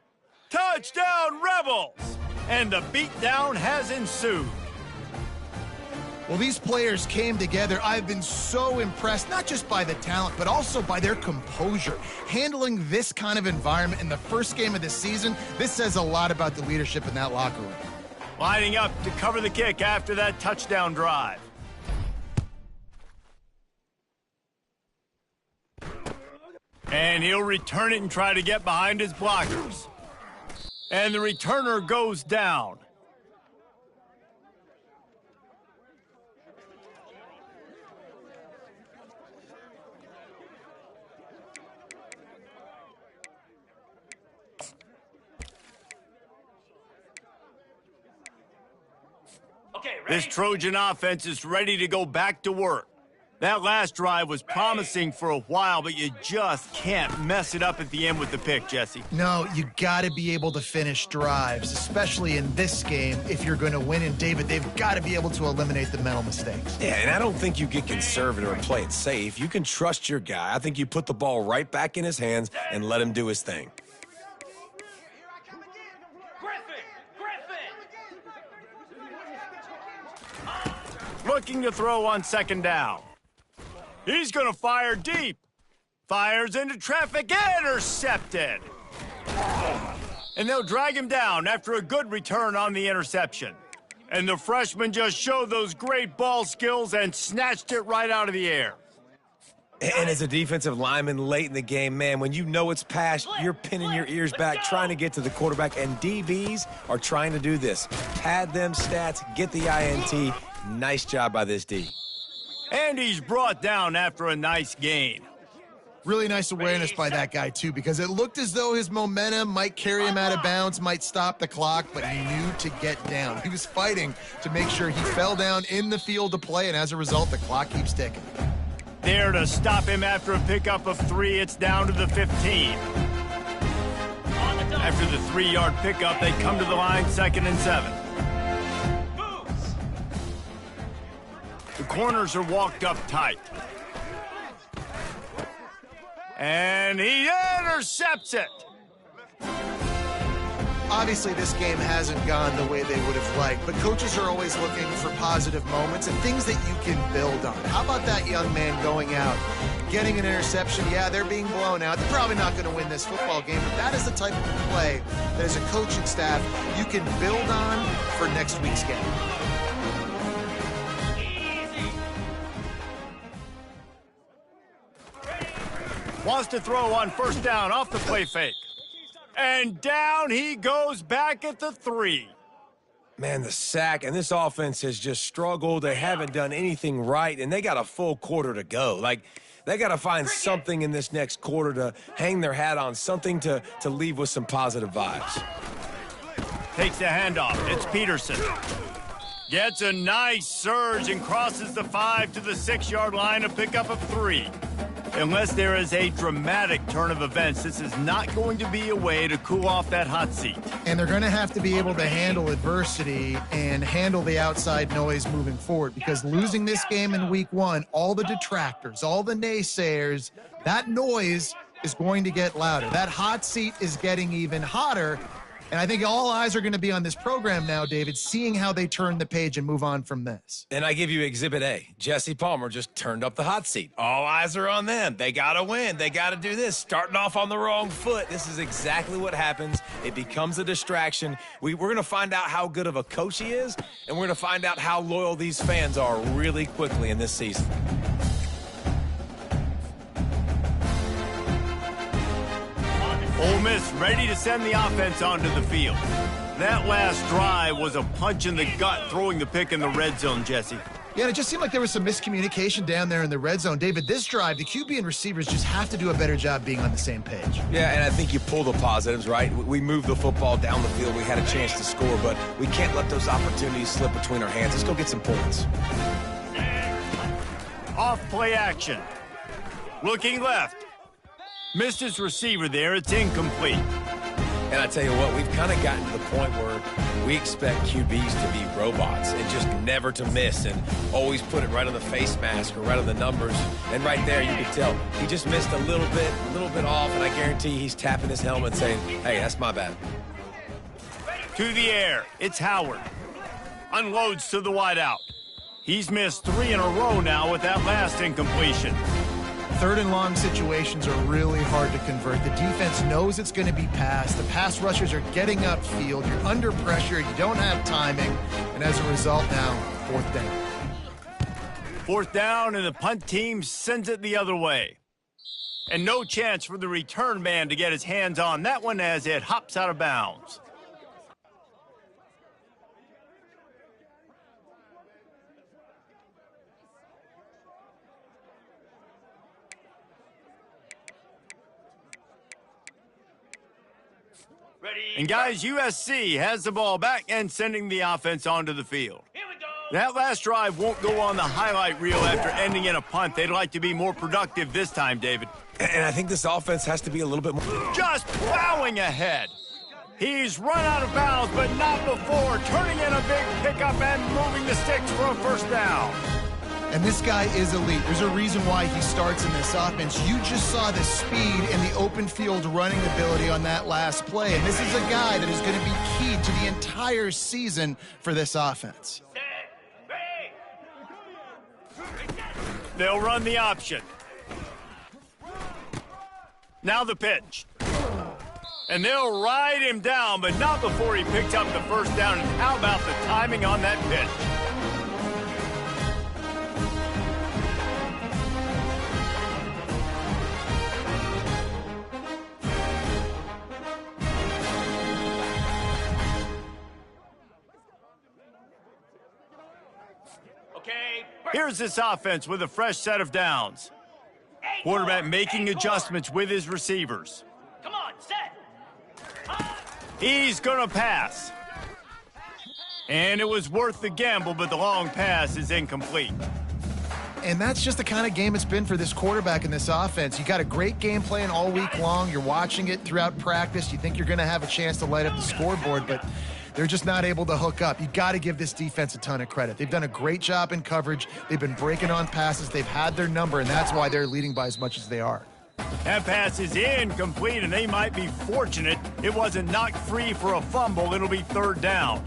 Touchdown, Rebels! And the beatdown has ensued. Well, these players came together. I've been so impressed, not just by the talent, but also by their composure. Handling this kind of environment in the first game of the season, this says a lot about the leadership in that locker room. Lining up to cover the kick after that touchdown drive. And he'll return it and try to get behind his blockers. And the returner goes down. Okay, ready? This Trojan offense is ready to go back to work. That last drive was promising for a while, but you just can't mess it up at the end with the pick, Jesse. No, you got to be able to finish drives, especially in this game if you're going to win. And, David, they've got to be able to eliminate the mental mistakes. Yeah, and I don't think you get conservative or play it safe. You can trust your guy. I think you put the ball right back in his hands and let him do his thing. Looking to throw on second down. He's going to fire deep. Fires into traffic, intercepted. And they'll drag him down after a good return on the interception. And the freshman just showed those great ball skills and snatched it right out of the air. And as a defensive lineman late in the game, man, when you know it's passed, you're pinning your ears back, trying to get to the quarterback. And DBs are trying to do this. Pad them stats, get the INT. Nice job by this D. And he's brought down after a nice gain. Really nice awareness by that guy, too, because it looked as though his momentum might carry him out of bounds, might stop the clock, but he knew to get down. He was fighting to make sure he fell down in the field to play, and as a result, the clock keeps ticking. There to stop him after a pickup of 3, it's down to the 15. After the 3-yard pickup, they come to the line, 2nd and 7. The corners are walked up tight. And he intercepts it. Obviously, this game hasn't gone the way they would have liked, but coaches are always looking for positive moments and things that you can build on. How about that young man going out, getting an interception? Yeah, they're being blown out. They're probably not going to win this football game, but that is the type of play that as a coaching staff you can build on for next week's game. Wants to throw on first down off the play fake. And down he goes back at the 3. Man, the sack, and this offense has just struggled. They haven't done anything right, and they got a full quarter to go. Like, they got to find something in this next quarter to hang their hat on, something to leave with some positive vibes. Takes the handoff. It's Peterson. Gets a nice surge and crosses the 5 to the 6-yard line, a pickup of 3. Unless there is a dramatic turn of events, this is not going to be a way to cool off that hot seat. And they're going to have to be able to handle adversity and handle the outside noise moving forward, because losing this game in week 1, all the detractors, all the naysayers, that noise is going to get louder. That hot seat is getting even hotter. And I think all eyes are going to be on this program now, David, seeing how they turn the page and move on from this. And I give you Exhibit A. Jesse Palmer just turned up the hot seat. All eyes are on them. They got to win. They got to do this. Starting off on the wrong foot. This is exactly what happens. It becomes a distraction. We're going to find out how good of a coach he is, and we're going to find out how loyal these fans are really quickly in this season. Ole Miss ready to send the offense onto the field. That last drive was a punch in the gut, throwing the pick in the red zone, Jesse. Yeah, and it just seemed like there was some miscommunication down there in the red zone. David, this drive, the QB and receivers just have to do a better job being on the same page. Yeah, and I think you pull the positives, right? We moved the football down the field. We had a chance to score, but we can't let those opportunities slip between our hands. Let's go get some points. Off play action. Looking left. Missed his receiver there. It's incomplete. And I tell you what, we've kind of gotten to the point where we expect QBs to be robots and just never to miss and always put it right on the face mask or right on the numbers. And right there, you can tell he just missed a little bit off, and I guarantee he's tapping his helmet saying, hey, that's my bad. To the air. It's Howard. Unloads to the wideout. He's missed 3 in a row now with that last incompletion. 3rd and long situations are really hard to convert. The defense knows it's going to be passed. The pass rushers are getting upfield. You're under pressure. You don't have timing. And as a result now, 4th down. 4th down, and the punt team sends it the other way. And no chance for the return man to get his hands on that one as it hops out of bounds. And guys, USC has the ball back and sending the offense onto the field. Here we go. That last drive won't go on the highlight reel after ending in a punt. They'd like to be more productive this time, David. And I think this offense has to be a little bit more. Just plowing ahead. He's run out of bounds, but not before. Turning in a big pickup and moving the sticks for a 1st down. And this guy is elite. There's a reason why he starts in this offense. You just saw the speed and the open field running ability on that last play. And this is a guy that is going to be key to the entire season for this offense. They'll run the option. Now the pitch. And they'll ride him down, but not before he picks up the 1st down. And how about the timing on that pitch? Here's this offense with a fresh set of downs. Quarterback making adjustments with his receivers. Come on, set. He's going to pass. And it was worth the gamble, but the long pass is incomplete. And that's just the kind of game it's been for this quarterback in this offense. You got a great game plan all week long. You're watching it throughout practice. You think you're going to have a chance to light up the scoreboard, but they're just not able to hook up. You got to give this defense a ton of credit. They've done a great job in coverage. They've been breaking on passes. They've had their number, and that's why they're leading by as much as they are. That pass is incomplete, and they might be fortunate it wasn't knocked free for a fumble. It'll be 3rd down.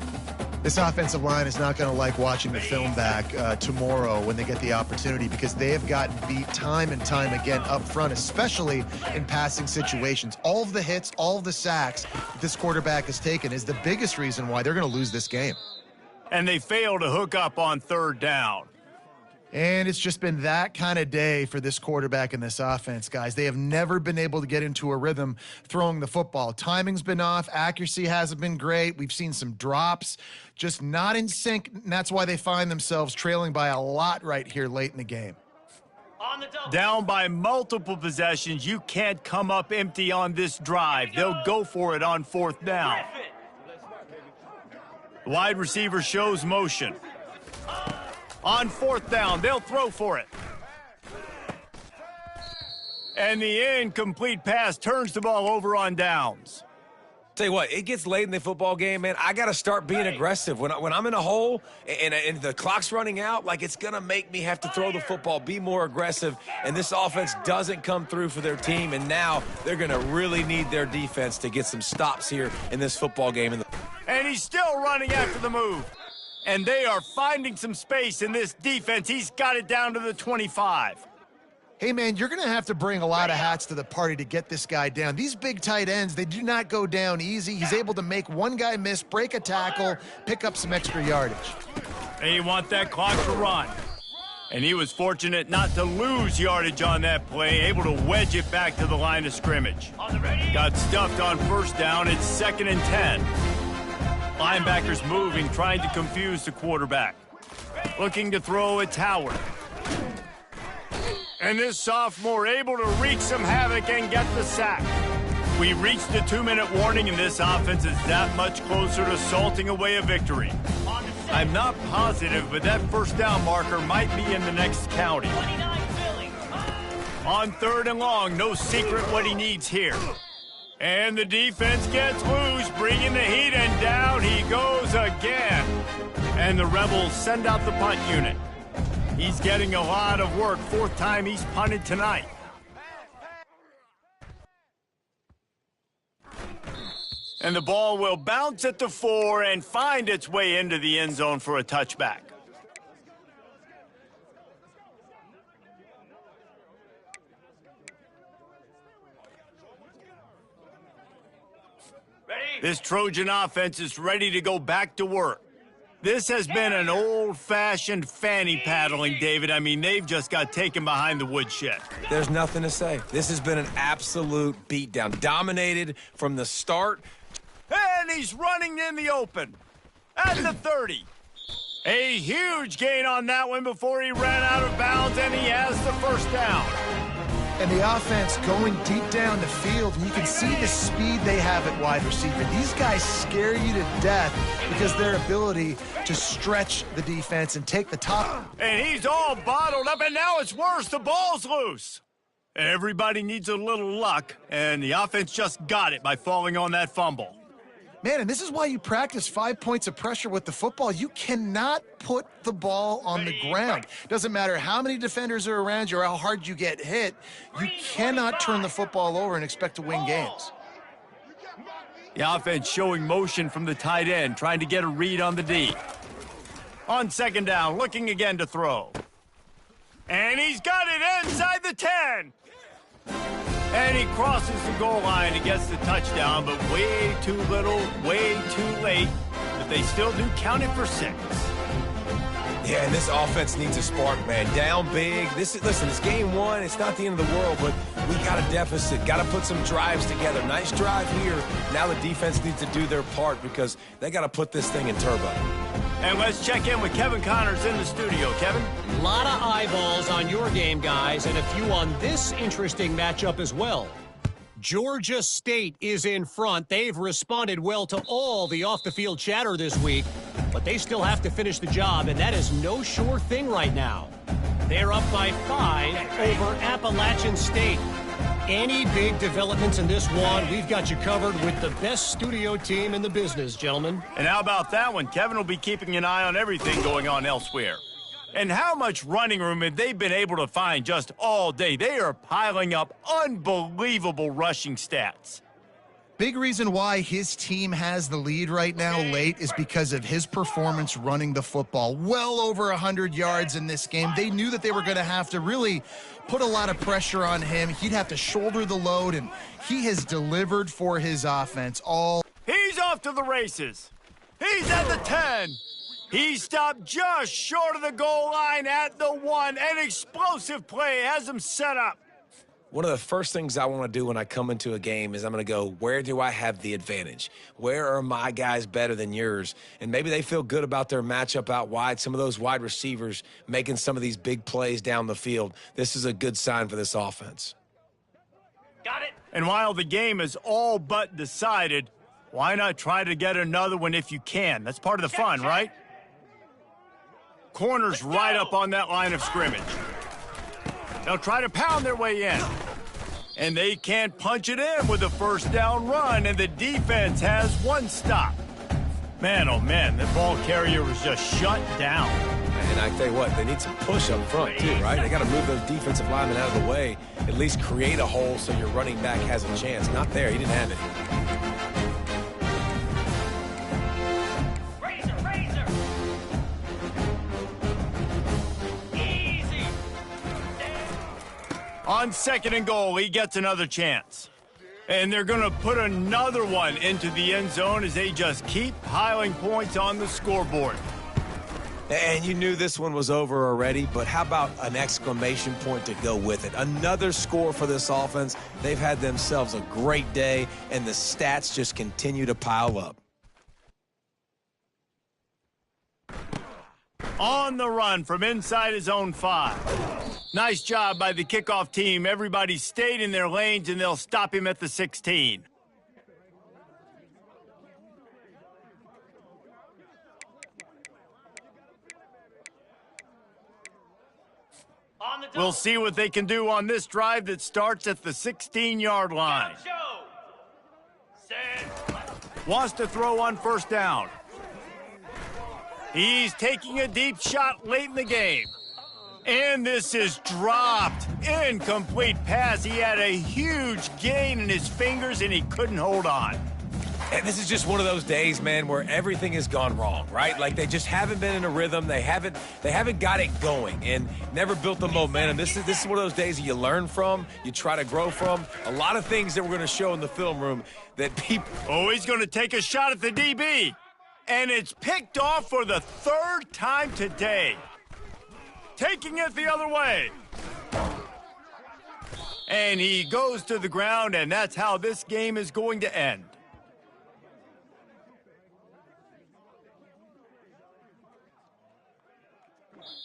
This offensive line is not going to like watching the film back tomorrow when they get the opportunity, because they have gotten beat time and time again up front, especially in passing situations. All of the hits, all of the sacks that this quarterback has taken is the biggest reason why they're going to lose this game. And they fail to hook up on 3rd down. And it's just been that kind of day for this quarterback in this offense, guys. They have never been able to get into a rhythm throwing the football. Timing's been off. Accuracy hasn't been great. We've seen some drops, just not in sync. And that's why they find themselves trailing by a lot right here late in the game. On the double. Down by multiple possessions. You can't come up empty on this drive. They'll go for it on 4th down. The wide receiver shows motion. On 4th down, they'll throw for it. And the incomplete pass turns the ball over on downs. Tell you what, it gets late in the football game, man. I got to start being aggressive. When I'm in a hole and the clock's running out, like it's going to make me have to throw the football, be more aggressive. And this offense doesn't come through for their team, and now they're going to really need their defense to get some stops here in this football game. And he's still running after the move. And they are finding some space in this defense. He's got it down to the 25. Hey, man, you're going to have to bring a lot of hats to the party to get this guy down. These big tight ends, they do not go down easy. He's able to make one guy miss, break a tackle, pick up some extra yardage. And you want that clock to run. And he was fortunate not to lose yardage on that play, able to wedge it back to the line of scrimmage. Got stuffed on 1st down. It's 2nd and 10. Linebackers moving, trying to confuse the quarterback. Looking to throw, it's Howard. And this sophomore able to wreak some havoc and get the sack. We reached the 2-minute warning, and this offense is that much closer to salting away a victory. I'm not positive, but that 1st down marker might be in the next county. On 3rd and long, no secret what he needs here. And the defense gets loose, bringing the heat, and down he goes again. And the Rebels send out the punt unit. He's getting a lot of work. 4th time he's punted tonight. And the ball will bounce at the 4 and find its way into the end zone for a touchback. This Trojan offense is ready to go back to work. This has been an old-fashioned fanny paddling, David. I mean, they've just got taken behind the woodshed. There's nothing to say. This has been an absolute beatdown. Dominated from the start. And he's running in the open at the 30. A huge gain on that one before he ran out of bounds, and he has the 1st down. And the offense going deep down the field, and you can see the speed they have at wide receiver. These guys scare you to death because their ability to stretch the defense and take the top. And he's all bottled up, and now it's worse. The ball's loose. Everybody needs a little luck, and the offense just got it by falling on that fumble. Man, and this is why you practice 5 points of pressure with the football. You cannot put the ball on the ground. Doesn't matter how many defenders are around you or how hard you get hit. You cannot turn the football over and expect to win games. The offense showing motion from the tight end, trying to get a read on the D. On 2nd down, looking again to throw. And he's got it inside the 10. And he crosses the goal line and gets the touchdown, but way too little, way too late. But they still do count it for 6. Yeah, and this offense needs a spark, man. Down big. Listen, it's game 1. It's not the end of the world, but we got a deficit. Got to put some drives together. Nice drive here. Now the defense needs to do their part because they got to put this thing in turbo. And let's check in with Kevin Connors in the studio. Kevin? A lot of eyeballs on your game, guys, and a few on this interesting matchup as well. Georgia State is in front. They've responded well to all the off-the-field chatter this week, but they still have to finish the job, and that is no sure thing right now. They're up by 5 over Appalachian State. Any big developments in this one, we've got you covered with the best studio team in the business, gentlemen. And how about that one? Kevin will be keeping an eye on everything going on elsewhere. And how much running room have they been able to find just all day? They are piling up unbelievable rushing stats. Big reason why his team has the lead right now late is because of his performance running the football. Well over 100 yards in this game. They knew that they were going to have to really put a lot of pressure on him. He'd have to shoulder the load, and he has delivered for his offense all. He's off to the races. He's at the 10. He stopped just short of the goal line at the 1. An explosive play has him set up. One of the first things I want to do when I come into a game is I'm going to go, where do I have the advantage? Where are my guys better than yours? And maybe they feel good about their matchup out wide, some of those wide receivers making some of these big plays down the field. This is a good sign for this offense. Got it. And while the game is all but decided, why not try to get another one if you can? That's part of the fun, right? Corner's right up on that line of scrimmage. They'll try to pound their way in. And they can't punch it in with a first down run, and the defense has one stop. Man, oh man, the ball carrier was just shut down. And I tell you what, they need some push up front too, right? They got to move those defensive linemen out of the way, at least create a hole so your running back has a chance. Not there, he didn't have it. Razor. Easy. On 2nd and goal, he gets another chance. And they're going to put another one into the end zone as they just keep piling points on the scoreboard. And you knew this one was over already, but how about an exclamation point to go with it? Another score for this offense. They've had themselves a great day, and the stats just continue to pile up. On the run from inside his own 5. Nice job by the kickoff team. Everybody stayed in their lanes, and they'll stop him at the 16. We'll see what they can do on this drive that starts at the 16-yard line. Wants to throw on first down. He's taking a deep shot late in the game. And this is dropped. Incomplete pass. He had a huge gain in his fingers, and he couldn't hold on. And this is just one of those days, man, where everything has gone wrong, right? Like they just haven't been in a rhythm. They haven't got it going and never built the momentum. This is one of those days that you learn from, you try to grow from. A lot of things that we're going to show in the film room that people... Oh, he's going to take a shot at the DB. And it's picked off for the 3rd time today. Taking it the other way. And he goes to the ground, and that's how this game is going to end.